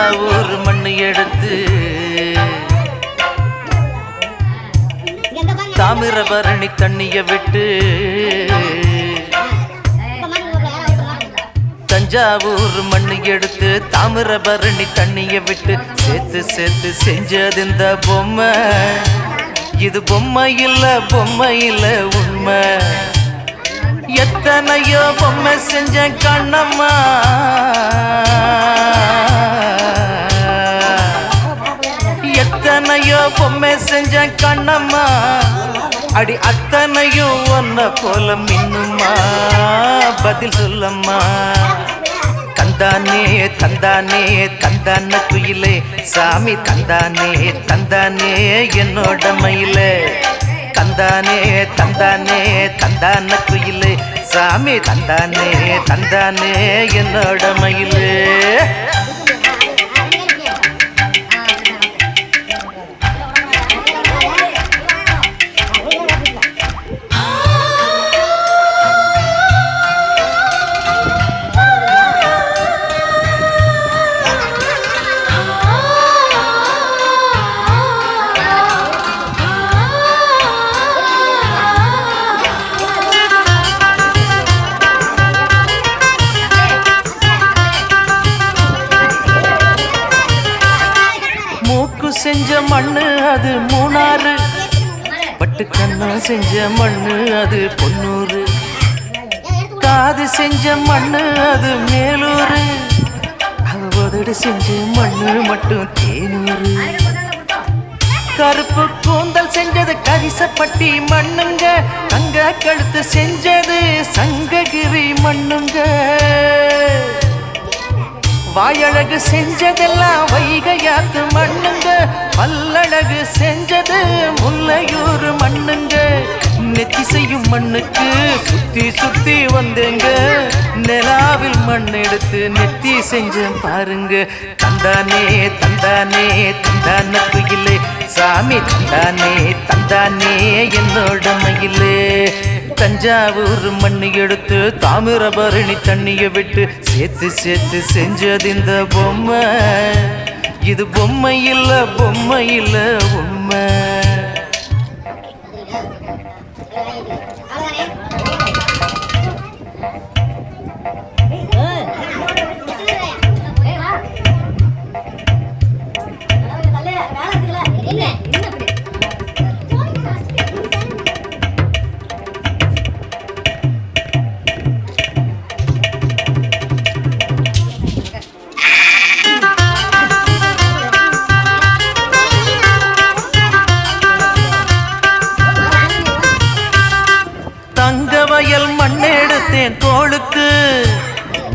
தஞ்சாவூர் மண்ணு எடுத்து தாமிரபரணி தண்ணிய விட்டு தஞ்சாவூர் மண்ணு எடுத்து தாமிரபரணி தண்ணிய விட்டு சேர்த்து சேர்த்து செஞ்சது இந்த பொம்மை. இது பொம்மை இல்ல உண்மை. எத்தனையோ பொம்மை செஞ்ச கண்ணம்மா, எத்தனையோ பொம்மை செஞ்ச கண்ணம்மா, அடி அத்தனையும் ஒன்ன போல மின்னுமா, பதில் சொல்லம்மா. தந்தானே தந்தானே தந்தான குயிலே சாமி, தந்தானே தந்தானே என்னோட மயிலே. தந்தானே தந்தானே தந்தான குயிலே சாமி, தந்தானே தந்தானே என்னோட மயிலே. செஞ்ச மண்ணு அது மூணாறு, பட்டு கண்ணா செஞ்ச மண்ணு அது பொன்னூறு, காது செஞ்ச மண்ணு அது மேலூரு, அவதோடு செஞ்ச மண்ணு மட்டும் தேனூறு. கருப்பு கூந்தல் செஞ்சது கரிசப்பட்டி மண்ணுங்க, தங்க கழுத்து செஞ்சது சங்ககிரி மண்ணுங்க. வாயழகு செஞ்சதெல்லாம் வைகையாத்து மண்ணுங்க, பல்லழகு செஞ்சது முல்லையூர் மண்ணுங்க. நெத்தி செய்யும் மண்ணுக்கு சுத்தி சுத்தி வந்தேங்க, நிலாவில் மண் எடுத்து நெத்தி செஞ்ச பாருங்க. தந்தானே தந்தானே தந்தான குயிலே சாமி, தந்தானே தந்தானே என்னோட மயிலே. தஞ்சாவூர் மண்ணு எடுத்து தாமிரபரணி தண்ணிய விட்டு சேர்த்து சேர்த்து செஞ்சது இந்த பொம்மை. இது பொம்மை இல்ல உண்மை. தங்கவயல் மண்ணெடுத்தேன் தோளுக்கு,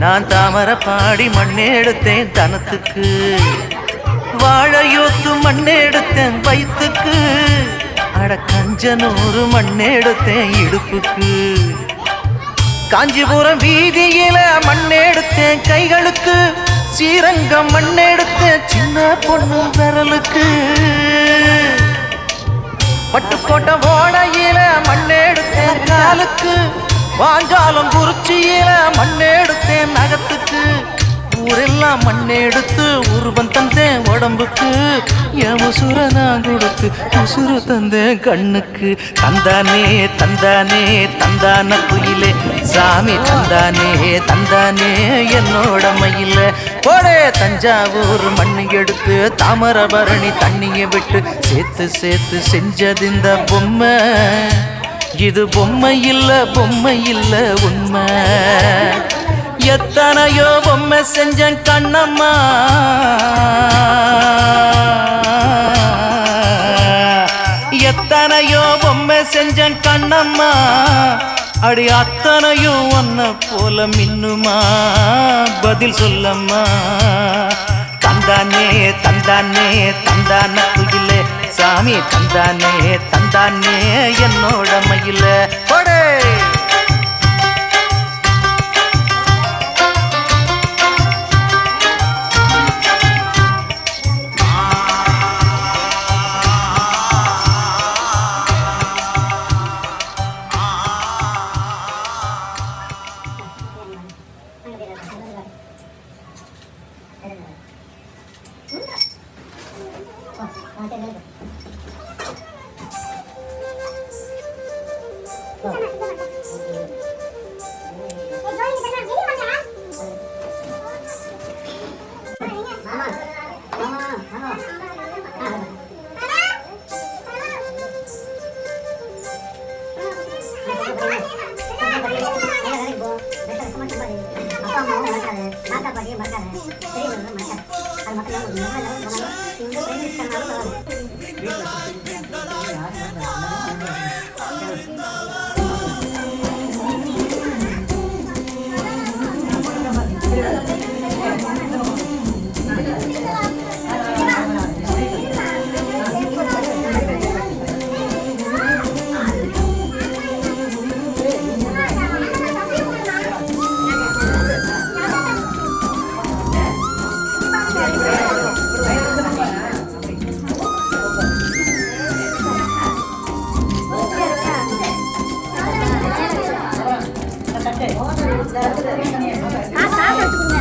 நான் தாமரப்பாடி மண்ணெடுத்தேன் தனத்துக்கு, வாழையோத்து மண்ணெடுத்தேன் வயிற்றுக்கு, அட கஞ்சனூறு மண்ணெடுத்தேன் இடுப்புக்கு, காஞ்சிபுரம் வீதியில மண்ணெடுத்தேன் கைகளுக்கு, ஸ்ரீரங்கம் மண்ணெடுத்தேன் சின்ன பொண்ணு விரலுக்கு, பட்டுக்கோட்டை ஓடையில மண்ணெடுத்தேன் காலுக்கு, வாஞ்சாலம் குறிச்சியில மண்ணெடுத்தேன் நகத்துக்கு, ஊரெல்லாம் மண்ணெடுத்து உருவம் தந்தேன் உடம்புக்கு, என் உசுர நான் கொடுத்து உசுறு தந்தேன் கண்ணுக்கு. தந்தானே தந்தானே தந்தான குயிலே சாமி, தந்தானே தந்தானே என்னோட மயில. போடே தஞ்சாவூர் மண்ணு எடுத்து தாமிரபரணி தண்ணிய விட்டு சேர்த்து சேர்த்து செஞ்சது இந்த பொம்மை. இது பொம்மை இல்ல உண்மை. எத்தனையோ பொம்மை செஞ்ச கண்ணம்மா, எத்தனையோ பொம்மை செஞ்ச கண்ணம்மா, அடி அத்தனையும் ஒன்ன போல மின்னுமா, பதில் சொல்லம்மா. தந்தானே தந்தானே தந்தான குயிலே சாமி, தந்தானே தந்தானே என்னோட மயில. போடே காசு எடுத்து கொடுங்க.